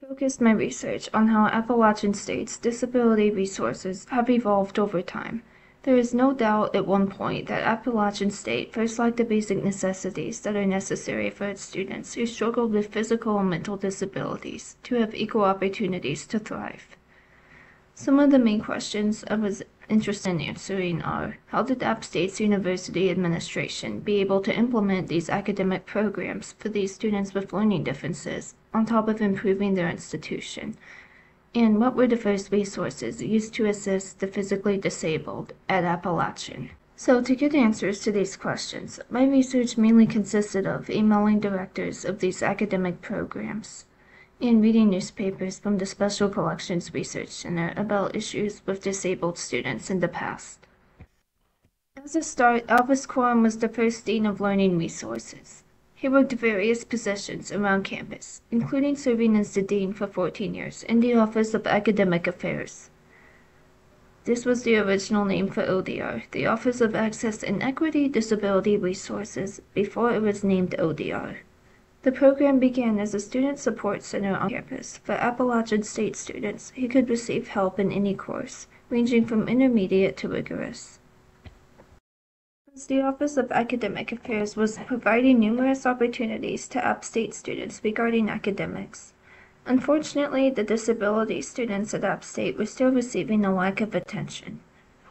I focused my research on how Appalachian State's disability resources have evolved over time. There is no doubt at one point that Appalachian State first lacked the basic necessities that are necessary for its students who struggled with physical and mental disabilities to have equal opportunities to thrive. Some of the main questions I was interested in answering are, how did App State's university administration be able to implement these academic programs for these students with learning differences, on top of improving their institution? And what were the first resources used to assist the physically disabled at Appalachian? So to get answers to these questions, my research mainly consisted of emailing directors of these academic programs and reading newspapers from the Special Collections Research Center about issues with disabled students in the past. As a start, Elvis Corum was the first Dean of Learning Resources. He worked various positions around campus, including serving as the Dean for 14 years in the Office of Academic Affairs. This was the original name for ODR, the Office of Access and Equity Disability Resources, before it was named ODR. The program began as a student support center on campus for Appalachian State students who could receive help in any course, ranging from intermediate to rigorous. The Office of Academic Affairs was providing numerous opportunities to App State students regarding academics. Unfortunately, the disability students at App State were still receiving a lack of attention.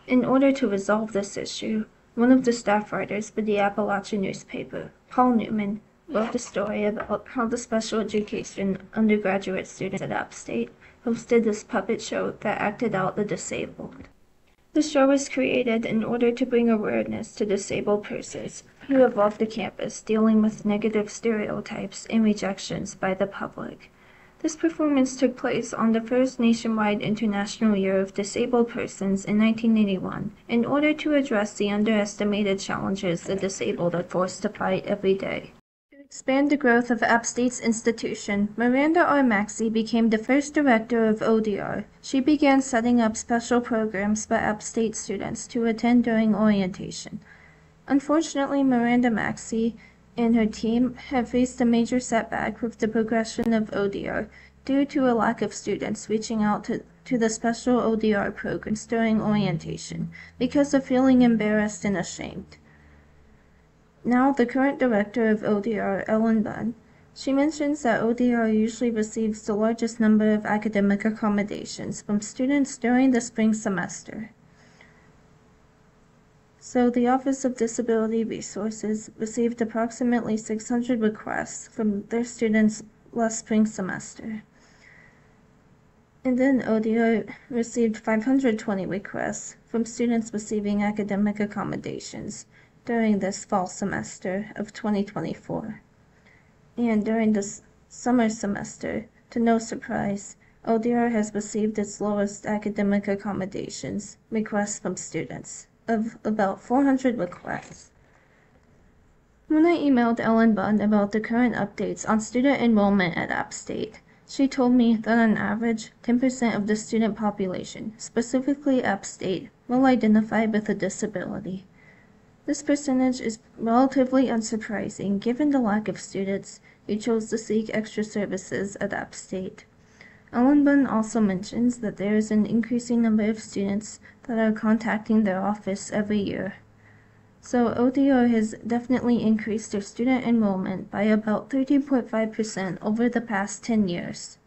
In order to resolve this issue, one of the staff writers for the Appalachian newspaper, Paul Newman, wrote a story about how the special education undergraduate students at App State hosted this puppet show that acted out the disabled. The show was created in order to bring awareness to disabled persons who have left the campus dealing with negative stereotypes and rejections by the public. This performance took place on the first nationwide International Year of Disabled Persons in 1981 in order to address the underestimated challenges the disabled are forced to fight every day. To expand the growth of App State's institution, Miranda R. Maxey became the first director of ODR. She began setting up special programs for App State students to attend during orientation. Unfortunately, Miranda Maxey and her team have faced a major setback with the progression of ODR due to a lack of students reaching out to the special ODR programs during orientation because of feeling embarrassed and ashamed. Now, the current director of ODR, Ellen Bunn, she mentions that ODR usually receives the largest number of academic accommodations from students during the spring semester. So the Office of Disability Resources received approximately 600 requests from their students last spring semester. And then ODR received 520 requests from students receiving academic accommodations during this fall semester of 2024. And during this summer semester, to no surprise, ODR has received its lowest academic accommodations requests from students, of about 400 requests. When I emailed Ellen Bunn about the current updates on student enrollment at App State, she told me that on average, 10% of the student population, specifically App State, will identify with a disability. This percentage is relatively unsurprising given the lack of students who chose to seek extra services at App State. Ellen Bunn also mentions that there is an increasing number of students that are contacting their office every year. So ODR has definitely increased their student enrollment by about 13.5% over the past 10 years.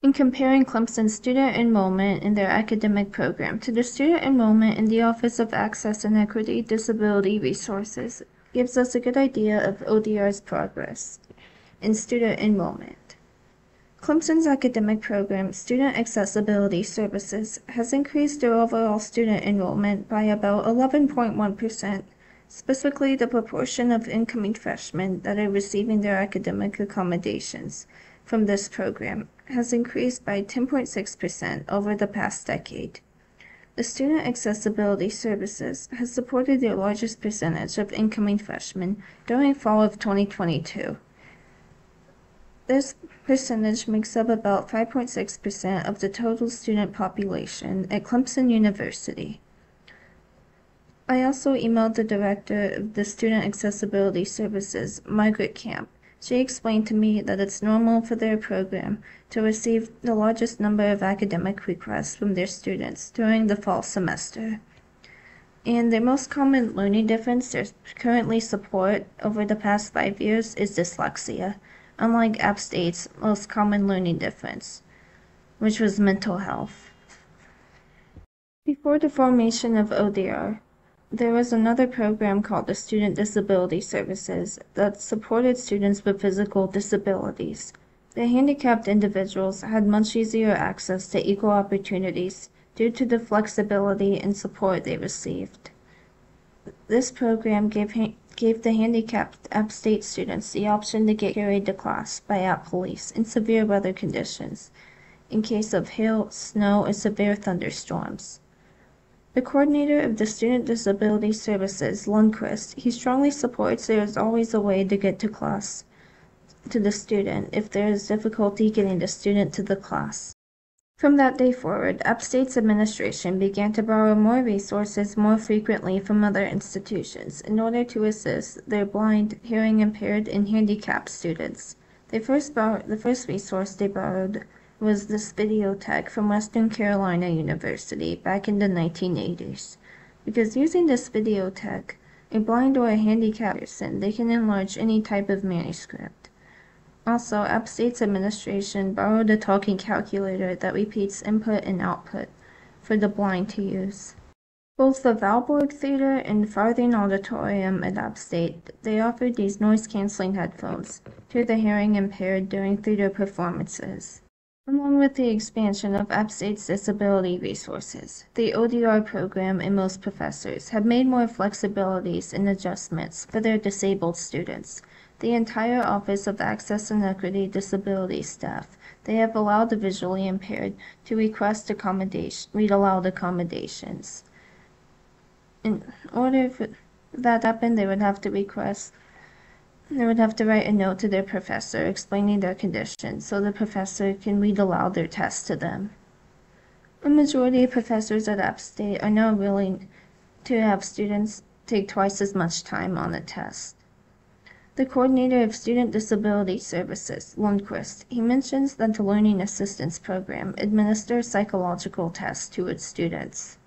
In comparing Clemson's student enrollment in their academic program to the student enrollment in the Office of Access and Equity Disability Resources gives us a good idea of ODR's progress in student enrollment. Clemson's academic program, Student Accessibility Services, has increased their overall student enrollment by about 11.1%. Specifically, the proportion of incoming freshmen that are receiving their academic accommodations from this program has increased by 10.6% over the past decade. The Student Accessibility Services has supported their largest percentage of incoming freshmen during fall of 2022. This percentage makes up about 5.6% of the total student population at Clemson University. I also emailed the director of the Student Accessibility Services, Margaret Camp, She explained to me that it's normal for their program to receive the largest number of academic requests from their students during the fall semester. And their most common learning difference they currently support over the past 5 years is dyslexia, unlike App State's most common learning difference, which was mental health. Before the formation of ODR, there was another program called the Student Disability Services that supported students with physical disabilities. The handicapped individuals had much easier access to equal opportunities due to the flexibility and support they received. This program gave the handicapped App State students the option to get carried to class by App Police in severe weather conditions, in case of hail, snow, or severe thunderstorms. The coordinator of the Student Disability Services, Lundquist, he strongly supports there is always a way to get to class to the student if there is difficulty getting the student to the class. From that day forward, App State's administration began to borrow more resources more frequently from other institutions in order to assist their blind, hearing impaired, and handicapped students. The first resource they borrowed was this videotheque from Western Carolina University back in the 1980s. Because using this videotheque, a blind or a handicapped person, they can enlarge any type of manuscript. Also, App State's administration borrowed a talking calculator that repeats input and output for the blind to use. Both the Valborg Theater and Farthing Auditorium at App State, they offered these noise-canceling headphones to the hearing impaired during theater performances. Along with the expansion of App State's disability resources, the ODR program and most professors have made more flexibilities and adjustments for their disabled students. The entire Office of Access and Equity Disability staff, they have allowed the visually impaired to request read aloud accommodations. In order for that to happen, they would have to write a note to their professor explaining their condition so the professor can read aloud their test to them. A majority of professors at App State are now willing to have students take twice as much time on the test. The coordinator of Student Disability Services, Lundquist, he mentions that the Learning Assistance Program administers psychological tests to its students.